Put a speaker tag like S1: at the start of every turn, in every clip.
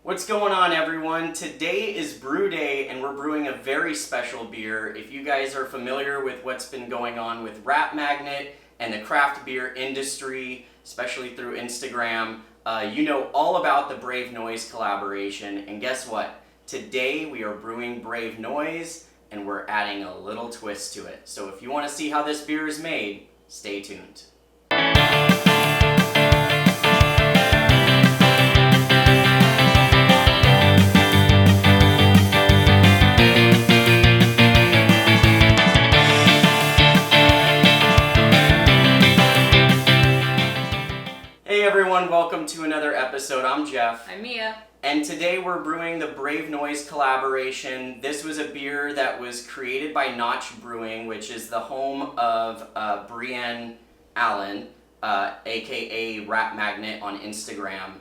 S1: What's going on, everyone? Today is Brew Day and we're brewing a very special beer. If you guys are familiar with what's been going on with Rap Magnet and the craft beer industry, especially through Instagram, you know all about the Brave Noise collaboration. And guess what? Today we are brewing Brave Noise and we're adding a little twist to it. So if you want to see how this beer is made, stay tuned. Hey everyone, welcome to another episode. I'm Jeff.
S2: I'm Mia.
S1: And today we're brewing the Brave Noise collaboration. This was a beer that was created by Notch Brewing, which is the home of Brienne Allen, aka Rap Magnet on Instagram.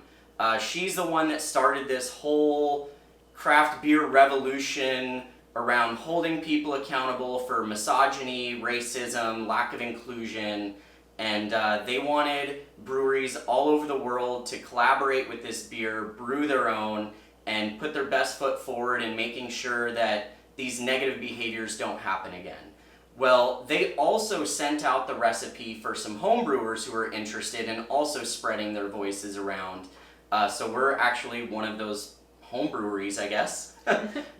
S1: She's the one that started this whole craft beer revolution around holding people accountable for misogyny, racism, lack of inclusion. And they wanted breweries all over the world to collaborate with this beer, brew their own, and put their best foot forward in making sure that these negative behaviors don't happen again. Well, they also sent out the recipe for some home brewers who are interested in also spreading their voices around. So we're actually one of those home breweries, I guess,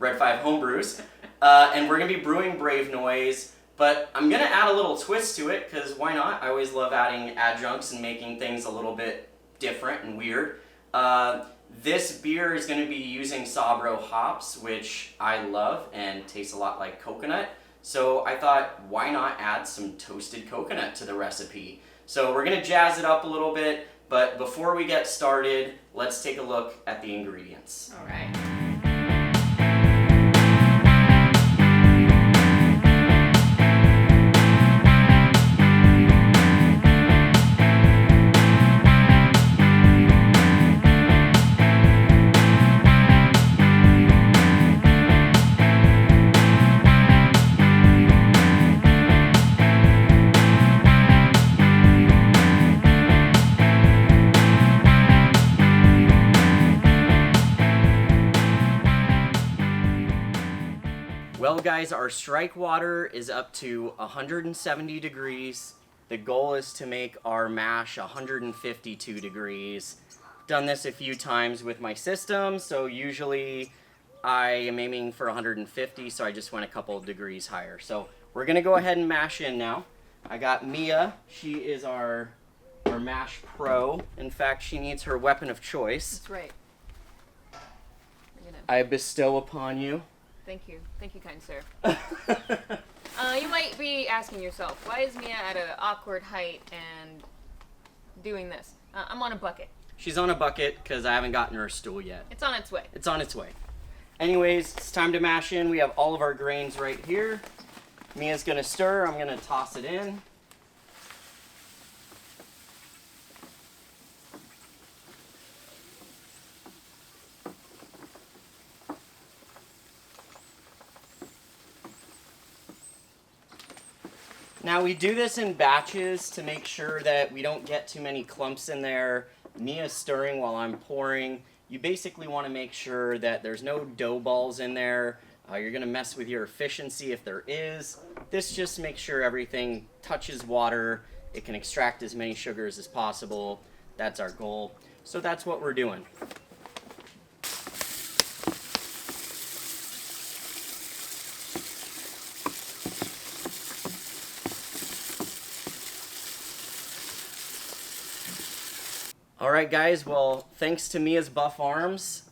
S1: Red 5 Homebrews. And we're going to be brewing Brave Noise. But I'm going to add a little twist to it, because why not? I always love adding adjuncts and making things a little bit different and weird. This beer is going to be using Sabro hops, which I love and tastes a lot like coconut. So I thought, why not add some toasted coconut to the recipe? So we're going to jazz it up a little bit, but before we get started, let's take a look at the ingredients.
S2: All right.
S1: Well guys, our strike water is up to 170 degrees. The goal is to make our mash 152 degrees. Done this a few times with my system, so usually I am aiming for 150, so I just went a couple of degrees higher. So we're gonna go ahead and mash in now. I got Mia, she is our mash pro. In fact, she needs her weapon of choice.
S2: That's right.
S1: I bestow upon you.
S2: Thank you, kind sir. You might be asking yourself, why is Mia at an awkward height and doing this? I'm on a bucket.
S1: She's on a bucket because I haven't gotten her a stool yet.
S2: It's on its way.
S1: It's on its way. Anyways, it's time to mash in. We have all of our grains right here. Mia's gonna stir, I'm gonna toss it in. Now we do this in batches to make sure that we don't get too many clumps in there. Mia's stirring while I'm pouring. You basically want to make sure that there's no dough balls in there. You're going to mess with your efficiency if there is. This just makes sure everything touches water. It can extract as many sugars as possible. That's our goal. So that's what we're doing. Alright guys, well, thanks to Mia's buff arms,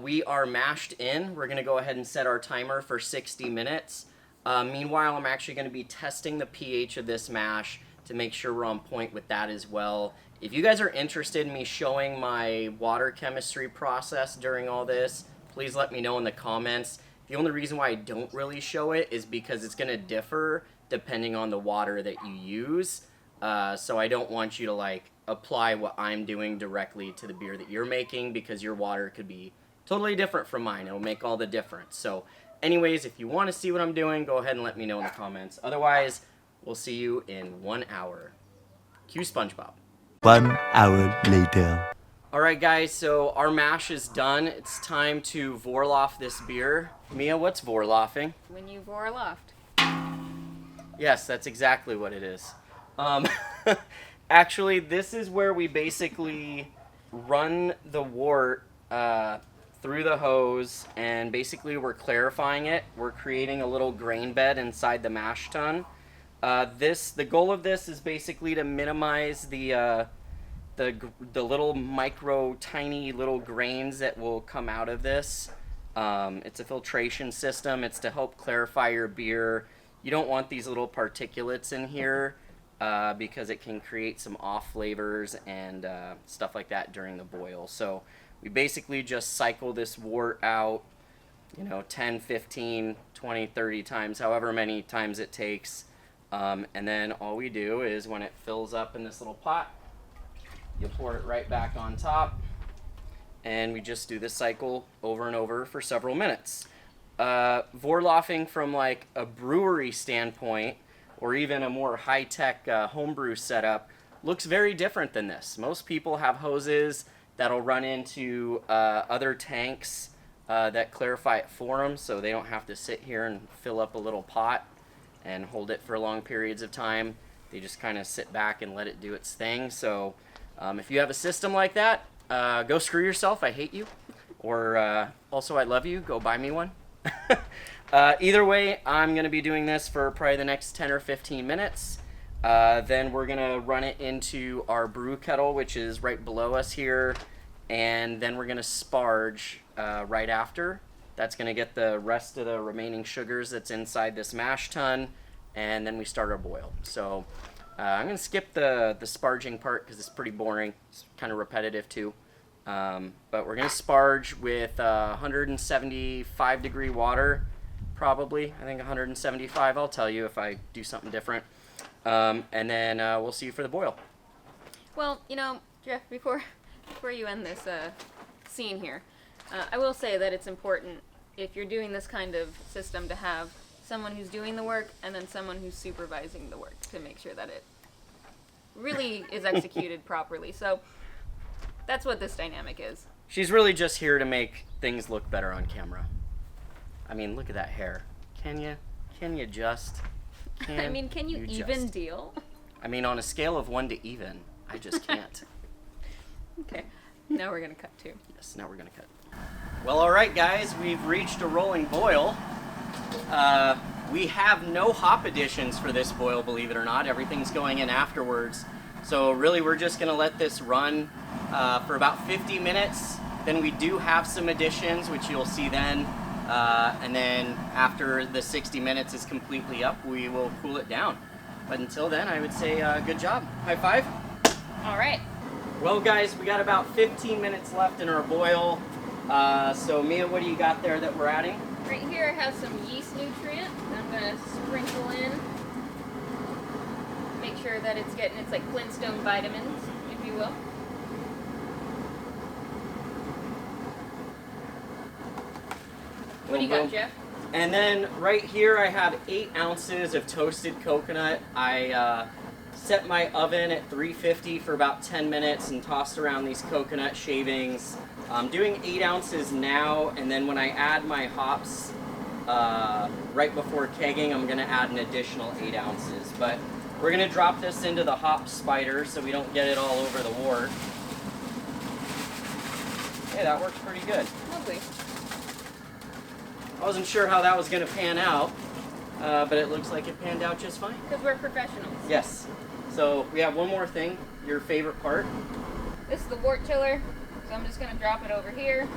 S1: we are mashed in. We're going to go ahead and set our timer for 60 minutes. Meanwhile, I'm actually going to be testing the pH of this mash to make sure we're on point with that as well. If you guys are interested in me showing my water chemistry process during all this, please let me know in the comments. The only reason why I don't really show it is because it's going to differ depending on the water that you use. So I don't want you to apply what I'm doing directly to the beer that you're making, because your water could be totally different from mine. It'll make all the difference. So anyways, if you want to see what I'm doing, go ahead and let me know in the comments. Otherwise, we'll see you in 1 hour. Cue SpongeBob.
S3: 1 hour later.
S1: All right, guys, so our mash is done. It's time to vorloff this beer. Mia, what's vorloffing?
S2: When you vorloft.
S1: Yes, that's exactly what it is. Actually, this is where we basically run the wort through the hose, and basically we're clarifying it. We're creating a little grain bed inside the mash tun. The goal of this is basically to minimize the little tiny little grains that will come out of this. It's a filtration system. It's to help clarify your beer. You don't want these little particulates in here because it can create some off flavors and stuff like that during the boil. So we basically just cycle this wort out, 10, 15, 20, 30 times, however many times it takes. And then all we do is when it fills up in this little pot, you pour it right back on top, and we just do this cycle over and over for several minutes. Vorloffing from like a brewery standpoint, or even a more high-tech homebrew setup, looks very different than this. Most people have hoses that'll run into other tanks that clarify it for them, so they don't have to sit here and fill up a little pot and hold it for long periods of time. They just kind of sit back and let it do its thing. So if you have a system like that, go screw yourself, I hate you. Or also, I love you, go buy me one. Either way, I'm going to be doing this for probably the next 10 or 15 minutes. Then we're going to run it into our brew kettle, which is right below us here. And then we're going to sparge right after. That's going to get the rest of the remaining sugars that's inside this mash tun. And then we start our boil. So I'm going to skip the sparging part because it's pretty boring. It's kind of repetitive too. But we're going to sparge with 175 degree water, probably. I think 175. I'll tell you if I do something different. And then we'll see you for the boil.
S2: Well, Jeff, before you end this scene here, I will say that it's important, if you're doing this kind of system, to have someone who's doing the work and then someone who's supervising the work to make sure that it really is executed properly. So that's what this dynamic is.
S1: She's really just here to make things look better on camera. I mean, look at that hair. Can you just?
S2: Can you even
S1: just?
S2: deal?
S1: I mean, on a scale of 1 to even, I just can't.
S2: Okay, now we're gonna cut too.
S1: Yes, now we're gonna cut. Well, all right, guys, we've reached a rolling boil. We have no hop additions for this boil, believe it or not. Everything's going in afterwards. So really, we're just gonna let this run for about 50 minutes. Then we do have some additions, which you'll see then. And then after the 60 minutes is completely up, we will cool it down. But until then, I would say good job. High five.
S2: All right.
S1: Well, guys, we got about 15 minutes left in our boil. So Mia, what do you got there that we're adding?
S2: Right here I have some yeast nutrient that I'm going to sprinkle in. Make sure that it's getting its like Flintstone vitamins, if you will. What do you got, Jeff?
S1: And then right here I have 8 ounces of toasted coconut. I set my oven at 350 for about 10 minutes and tossed around these coconut shavings. I'm doing 8 ounces now, and then when I add my hops right before kegging, I'm going to add an additional 8 ounces. But we're going to drop this into the hop spider so we don't get it all over the wort. Hey, that works pretty good.
S2: Lovely.
S1: I wasn't sure how that was going to pan out, but it looks like it panned out just fine.
S2: Because we're professionals.
S1: Yes. So we have one more thing, your favorite part.
S2: This is the wort chiller, so I'm just going to drop it over here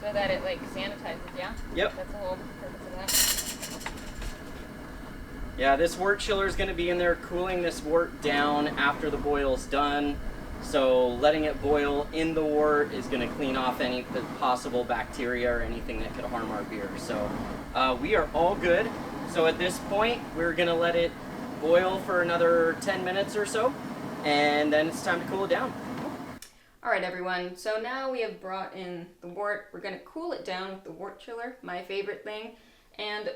S2: so that it like sanitizes, yeah?
S1: Yep.
S2: That's the whole purpose of that.
S1: Yeah, this wort chiller is going to be in there cooling this wort down after the boil's done. So letting it boil in the wort is going to clean off any possible bacteria or anything that could harm our beer. So we are all good. So at this point, we're going to let it boil for another 10 minutes or so, and then it's time to cool it down.
S2: All right, everyone. So now we have brought in the wort. We're going to cool it down with the wort chiller, my favorite thing. And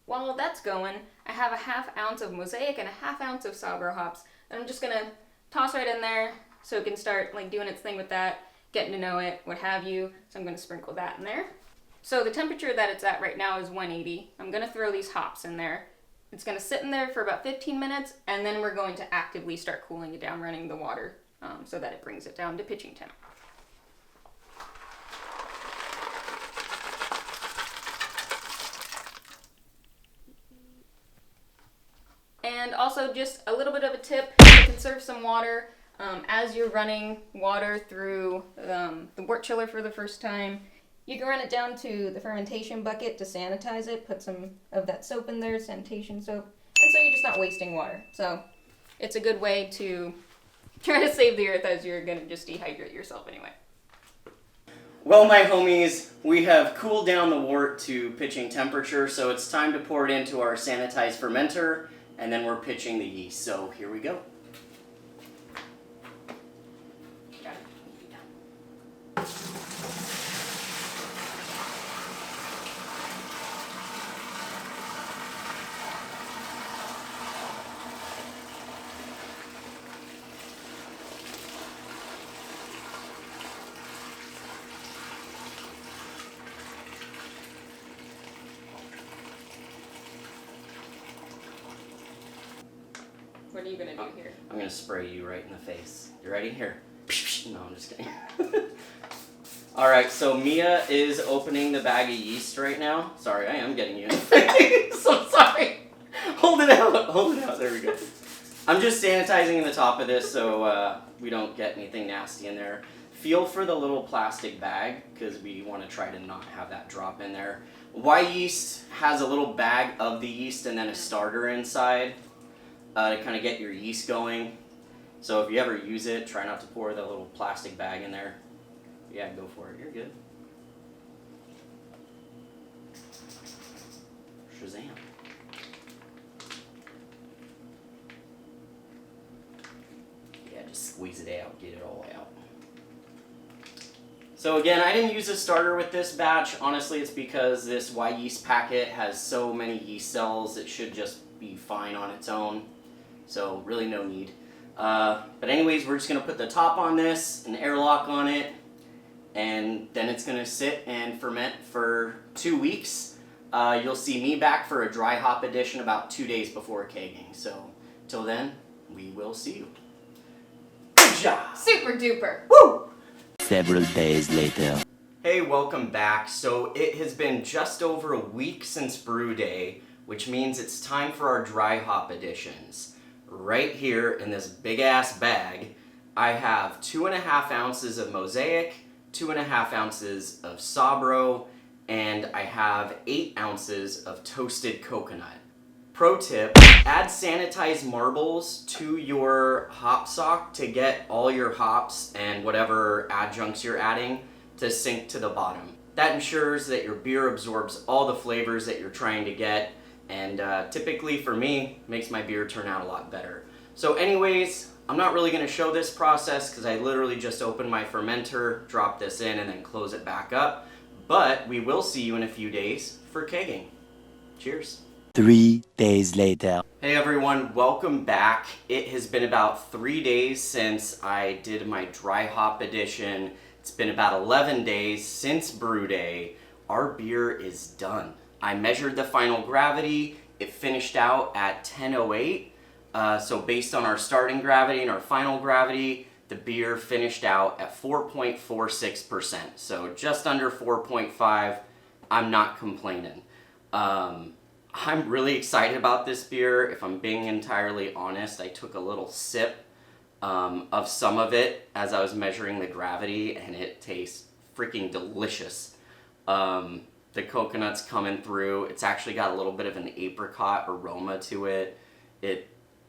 S2: while that's going, I have a ½ ounce of Mosaic and a ½ ounce of Sabro hops. And I'm just going to toss right in there so it can start like doing its thing with that. getting to know it, what have you. So I'm going to sprinkle that in there. So the temperature that it's at right now is 180. I'm going to throw these hops in there. It's going to sit in there for about 15 minutes, and then we're going to actively start cooling it down, running the water so that it brings it down to pitching temp. And also just a little bit of a tip, to conserve some water. As you're running water through the wort chiller for the first time, you can run it down to the fermentation bucket to sanitize it, put some of that soap in there, sanitation soap, and so you're just not wasting water. So it's a good way to try to save the earth, as you're going to just dehydrate yourself anyway.
S1: Well, my homies, we have cooled down the wort to pitching temperature, so it's time to pour it into our sanitized fermenter, and then we're pitching the yeast. So here we go.
S2: What are you going to do here?
S1: I'm going to spray you right in the face. You ready? Here. No, I'm just kidding. Alright, so Mia is opening the bag of yeast right now. Sorry, I am getting you in the face. So sorry. Hold it out. Hold it out. There we go. I'm just sanitizing the top of this so we don't get anything nasty in there. Feel for the little plastic bag because we want to try to not have that drop in there. Wyeast has a little bag of the yeast and then a starter inside. To kind of get your yeast going. So if you ever use it, try not to pour the little plastic bag in there. Yeah, go for it. You're good. Shazam. Yeah, just squeeze it out, get it all out. So again, I didn't use a starter with this batch. Honestly, it's because this Wyeast packet has so many yeast cells, it should just be fine on its own. So really no need. But anyways, we're just going to put the top on this, an airlock on it, and then it's going to sit and ferment for 2 weeks. You'll see me back for a dry hop edition about 2 days before kegging. So till then, we will see you. Good job!
S2: Super duper!
S1: Woo!
S3: Several days later.
S1: Hey, welcome back. So it has been just over a week since brew day, which means it's time for our dry hop editions. Right here in this big ass bag, I have 2.5 ounces of Mosaic, 2.5 ounces of Sabro, and I have 8 ounces of toasted coconut. Pro tip, add sanitized marbles to your hop sock to get all your hops and whatever adjuncts you're adding to sink to the bottom. That ensures that your beer absorbs all the flavors that you're trying to get, and typically for me, makes my beer turn out a lot better. So anyways, I'm not really going to show this process because I literally just open my fermenter, drop this in, and then close it back up. But we will see you in a few days for kegging. Cheers.
S3: 3 days later.
S1: Hey everyone, welcome back. It has been about 3 days since I did my dry hop edition. It's been about 11 days since brew day. Our beer is done. I measured the final gravity. It finished out at 1008. So based on our starting gravity and our final gravity, the beer finished out at 4.46%. So just under 4.5. I'm not complaining. I'm really excited about this beer. If I'm being entirely honest, I took a little sip of some of it as I was measuring the gravity, and it tastes freaking delicious. The coconut's coming through. It's actually got a little bit of an apricot aroma to it.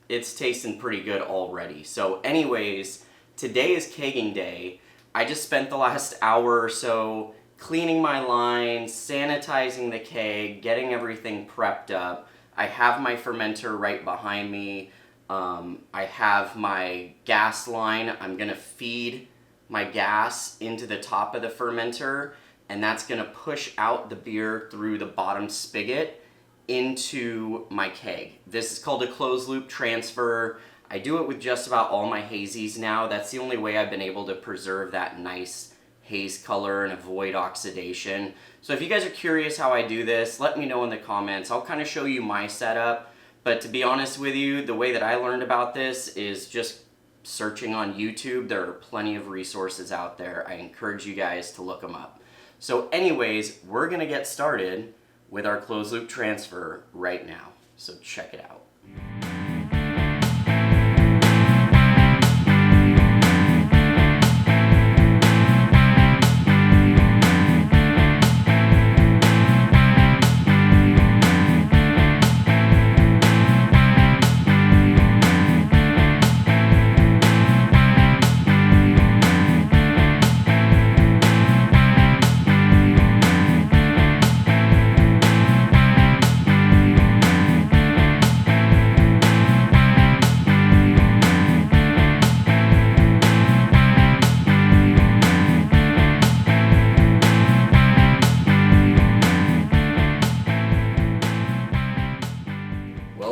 S1: It's tasting pretty good already. So anyways, today is kegging day. I just spent the last hour or so cleaning my line, sanitizing the keg, getting everything prepped up. I have my fermenter right behind me. I have my gas line. I'm gonna feed my gas into the top of the fermenter, and that's gonna push out the beer through the bottom spigot into my keg. This is called a closed loop transfer. I do it with just about all my hazies now. That's the only way I've been able to preserve that nice haze color and avoid oxidation. So if you guys are curious how I do this, let me know in the comments. I'll kind of show you my setup. But to be honest with you, the way that I learned about this is just searching on YouTube. There are plenty of resources out there. I encourage you guys to look them up. So anyways, we're gonna get started with our closed loop transfer right now. So check it out.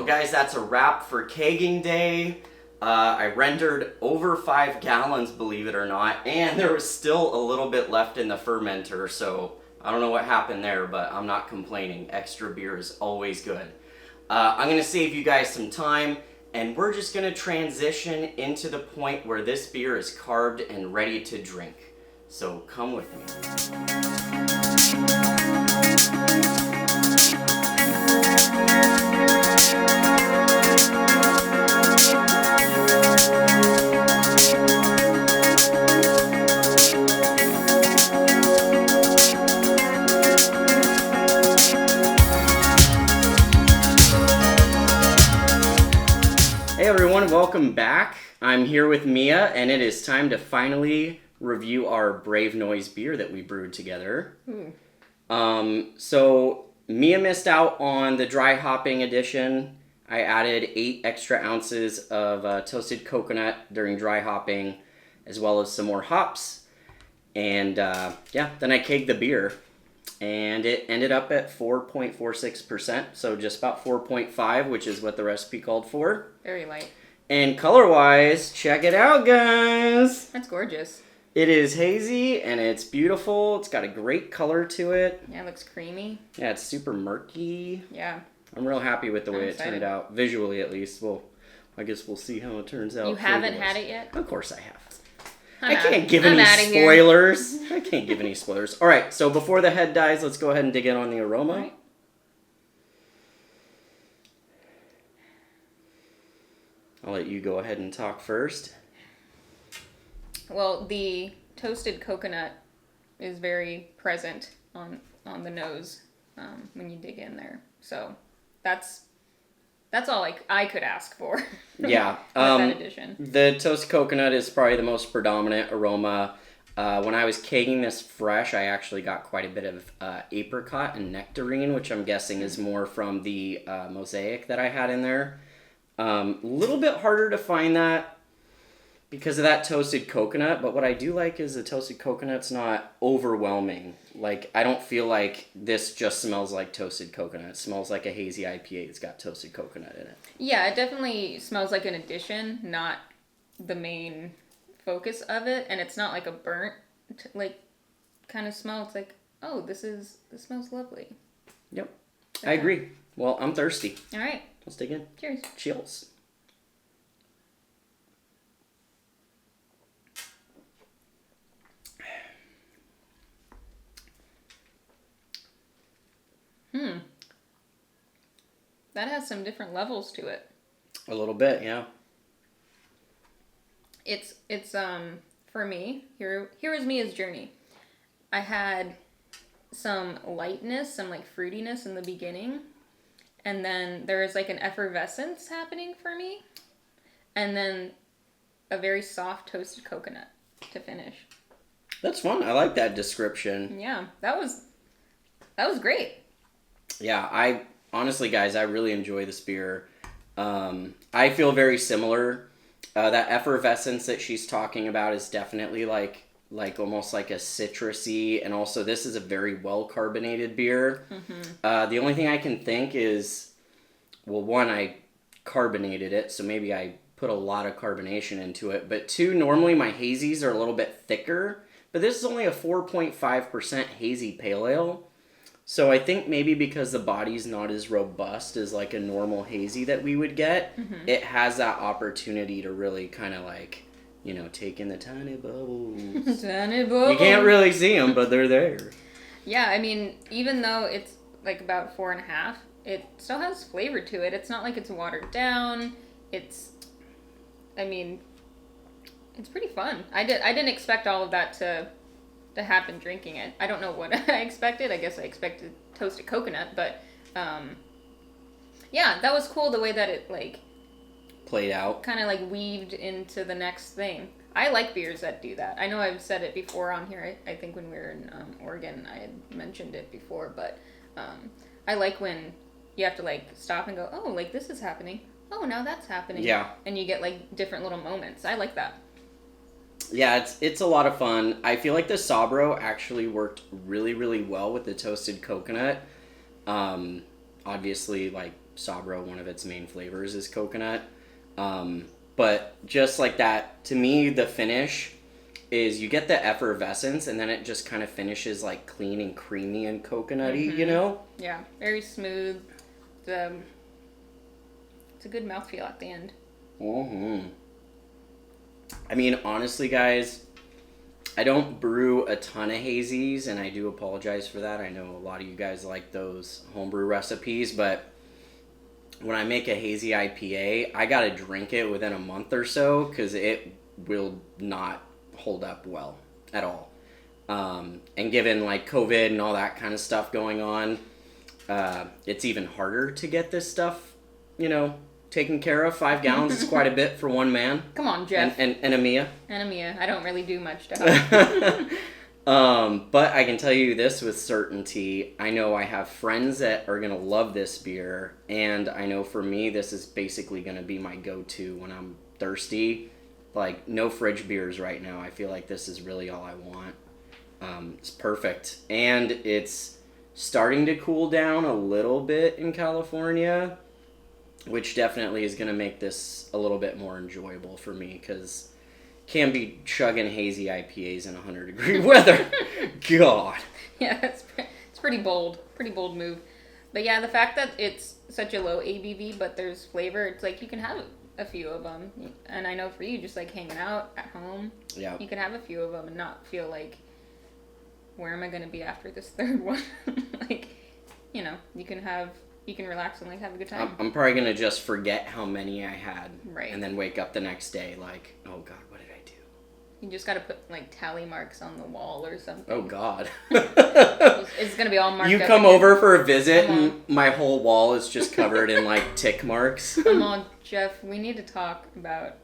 S1: Guys, that's a wrap for kegging day. I rendered over 5 gallons, believe it or not, and there was still a little bit left in the fermenter, so I don't know what happened there, but I'm not complaining. Extra beer is always good. I'm going to save you guys some time, and we're just going to transition into the point where this beer is carved and ready to drink. So come with me. Hey everyone, welcome back. I'm here with Mia, and it is time to finally review our Brave Noise beer that we brewed together. So Mia missed out on the dry hopping edition. I added 8 extra ounces of toasted coconut during dry hopping, as well as some more hops. And then I kegged the beer, and it ended up at 4.46%, so just about 4.5, which is what the recipe called for.
S2: Very light.
S1: And color-wise, check it out, guys!
S2: That's gorgeous.
S1: It is hazy, and it's beautiful. It's got a great color to it.
S2: Yeah, it looks creamy.
S1: Yeah, it's super murky.
S2: Yeah.
S1: I'm real happy with the way it
S2: excited.
S1: turned out, visually at least. Well, I guess we'll see how it turns out.
S2: You haven't
S1: flavor-wise.
S2: had it yet?
S1: Of course I have.
S2: I'm
S1: I can't
S2: out.
S1: give
S2: I'm
S1: any
S2: outta here.
S1: spoilers. I can't give any spoilers. All right, so before the head dies, let's go ahead and dig in on the aroma.
S2: All right.
S1: I'll let you go ahead and talk first.
S2: Well, the toasted coconut is very present on the nose when you dig in there. So that's all I could ask for.
S1: Yeah.
S2: with that addition.
S1: The toasted coconut is probably the most predominant aroma. When I was kegging this fresh, I actually got quite a bit of apricot and nectarine, which I'm guessing is more from the Mosaic that I had in there. A little bit harder to find that because of that toasted coconut, but what I do like is the toasted coconut's not overwhelming. Like, I don't feel like this just smells like toasted coconut. It smells like a hazy IPA that's got toasted coconut in it.
S2: Yeah, it definitely smells like an addition, not the main focus of it, and it's not like a burnt kind of smell. It's like, oh, this smells lovely.
S1: Yep. I agree. Well, I'm thirsty.
S2: All right.
S1: Let's dig in.
S2: Cheers.
S1: Cheers.
S2: That has some different levels to it.
S1: A little bit, yeah.
S2: It's for me, here is Mia's journey. I had some lightness, some like fruitiness in the beginning, and then there is like an effervescence happening for me, and then a very soft toasted coconut to finish.
S1: That's fun. I like that description.
S2: Yeah, that was great.
S1: Yeah, I honestly, guys, I really enjoy this beer. I feel very similar. That effervescence that she's talking about is definitely like almost like a citrusy, and also this is a very well carbonated beer. Mm-hmm. The only thing I can think is, well, one, I carbonated it, so maybe I put a lot of carbonation into it. But two, normally my hazies are a little bit thicker, But this is only a 4.5% hazy pale ale. So I think maybe because the body's not as robust as like a normal hazy that we would get, it has that opportunity to really kind of like, you know, take in the tiny bubbles.
S2: Tiny bubbles.
S1: You can't really see them, but they're there.
S2: Yeah, I mean, even though it's like about 4.5, it still has flavor to it. It's not like it's watered down. It's pretty fun. I didn't expect all of that to happen drinking it. I don't know what I expected. I guess I expected toasted coconut, but yeah, that was cool the way that it like
S1: played out.
S2: Kind of like weaved into the next thing. I like beers that do that. I know I've said it before on here. I think when we were in Oregon, I had mentioned it before, but I like when you have to like stop and go, oh, like this is happening. Oh, now that's happening.
S1: Yeah.
S2: And you get like different little moments. I like that.
S1: Yeah, it's a lot of fun. I feel like the Sabro actually worked really, really well with the toasted coconut. Obviously, like Sabro, one of its main flavors is coconut. But just like that, to me, the finish is you get the effervescence and then it just kind of finishes like clean and creamy and coconutty, you know?
S2: Yeah, very smooth. It's a good mouthfeel at the end.
S1: I mean, honestly, guys, I don't brew a ton of hazies, and I do apologize for that. I know a lot of you guys like those homebrew recipes, but when I make a hazy IPA, I gotta drink it within a month or so, because it will not hold up well at all. And given, like, COVID and all that kind of stuff going on, it's even harder to get this stuff, you know, taken care of. 5 gallons is quite a bit for one man.
S2: Come on, Jeff.
S1: And Amia.
S2: And Amia. I don't really do much to help.
S1: But I can tell you this with certainty. I know I have friends that are going to love this beer. And I know for me, this is basically going to be my go-to when I'm thirsty. Like, no fridge beers right now. I feel like this is really all I want. It's perfect. And it's starting to cool down a little bit in California, which definitely is going to make this a little bit more enjoyable for me, because can't be chugging hazy IPAs in 100-degree weather. God.
S2: Yeah, it's pretty bold. Pretty bold move. But yeah, the fact that it's such a low ABV, but there's flavor, it's like you can have a few of them. And I know for you, just like hanging out at home,
S1: yeah,
S2: you can have a few of them and not feel like, where am I going to be after this third one? Like, you know, you can relax and like have a good time.
S1: I'm probably going to just forget how many I had.
S2: Right.
S1: And then wake up the next day like, oh God, what did I do?
S2: You just got to put like tally marks on the wall or something.
S1: Oh God.
S2: It's going to be all marked
S1: You
S2: up
S1: come
S2: again.
S1: over for a visit and my whole wall is just covered in like tick marks.
S2: Come on, Jeff. We need to talk about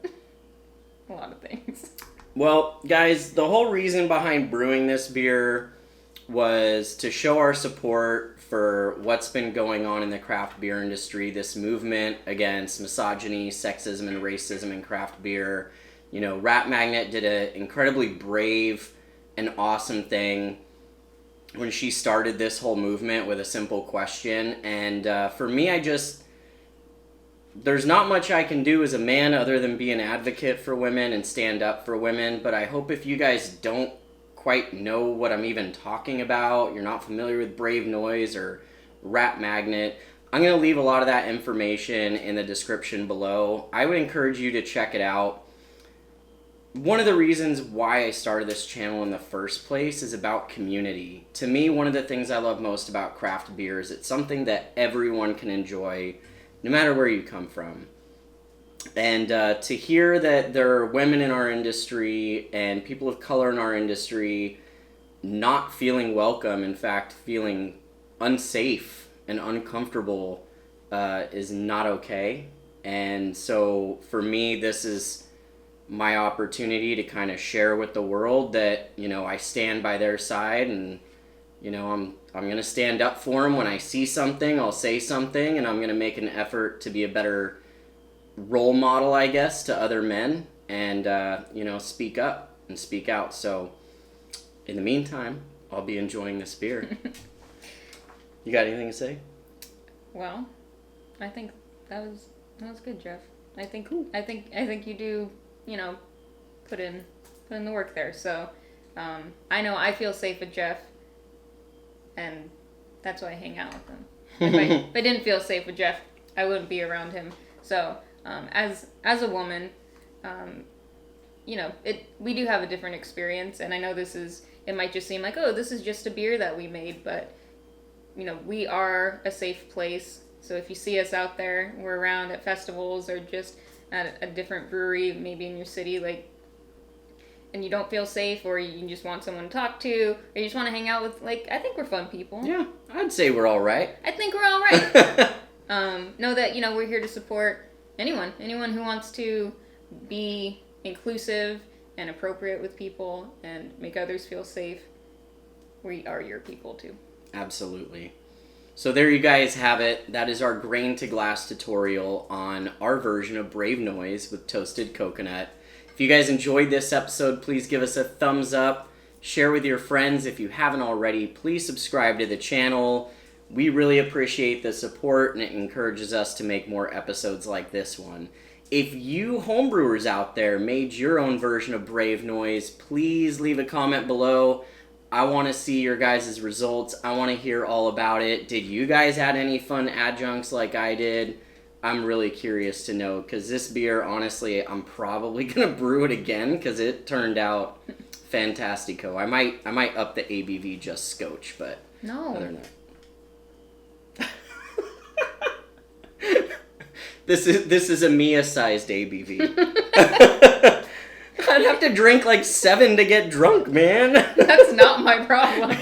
S2: a lot of things.
S1: Well, guys, the whole reason behind brewing this beer was to show our support for what's been going on in the craft beer industry, this movement against misogyny, sexism, and racism in craft beer. You know, Rat Magnet did an incredibly brave and awesome thing when she started this whole movement with a simple question. And for me, there's not much I can do as a man other than be an advocate for women and stand up for women, but I hope if you guys don't quite know what I'm even talking about, you're not familiar with Brave Noise or Rat Magnet, I'm going to leave a lot of that information in the description below. I would encourage you to check it out. One of the reasons why I started this channel in the first place is about community. To me, one of the things I love most about craft beer is it's something that everyone can enjoy, no matter where you come from. And to hear that there are women in our industry and people of color in our industry not feeling welcome, in fact, feeling unsafe and uncomfortable is not okay. And so for me, this is my opportunity to kind of share with the world that, you know, I stand by their side, and, you know, I'm going to stand up for them. When I see something, I'll say something, and I'm going to make an effort to be a better role model, I guess, to other men, and, you know, speak up and speak out. So in the meantime, I'll be enjoying this beer. You got anything to say?
S2: Well, I think that was good, Jeff. I think you do, you know, put in the work there. So I know I feel safe with Jeff, and that's why I hang out with him. If I didn't feel safe with Jeff, I wouldn't be around him. So, as a woman, we do have a different experience, and I know it might just seem like, oh, this is just a beer that we made, but, we are a safe place. So if you see us out there, we're around at festivals or just at a different brewery, maybe in your city, and you don't feel safe, or you just want someone to talk to, or you just want to hang out with, I think we're fun people.
S1: Yeah, I'd say we're all right.
S2: I think we're all right. Know that, we're here to support anyone who wants to be inclusive and appropriate with people and make others feel safe. We are your people too.
S1: Absolutely. So there you guys have it. That is our grain to glass tutorial on our version of Brave Noise with toasted coconut. If you guys enjoyed this episode, please give us a thumbs up. Share with your friends. If you haven't already, please subscribe to the channel. We really appreciate the support, and it encourages us to make more episodes like this one. If you homebrewers out there made your own version of Brave Noise, please leave a comment below. I want to see your guys' results. I want to hear all about it. Did you guys add any fun adjuncts like I did? I'm really curious to know, because this beer, honestly, I'm probably going to brew it again because it turned out fantastico. I might up the ABV just scotch, but
S2: no.
S1: Other than that. This is a Mia-sized ABV. I'd have to drink 7 to get drunk, man.
S2: That's not my problem.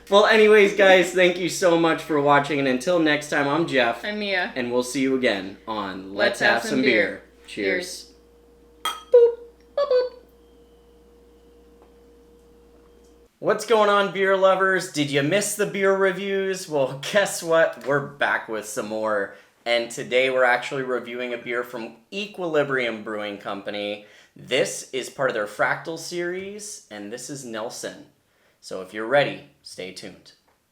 S1: Well, anyways, guys, thank you so much for watching, and until next time, I'm Jeff.
S2: I'm Mia.
S1: And we'll see you again on Let's Have Some Beer. Cheers.
S2: Boop. Boop, boop.
S1: What's going on, beer lovers? Did you miss the beer reviews? Well, guess what? We're back with some more. And today we're actually reviewing a beer from Equilibrium Brewing Company. This is part of their Fractal series, and this is Nelson. So if you're ready, stay tuned.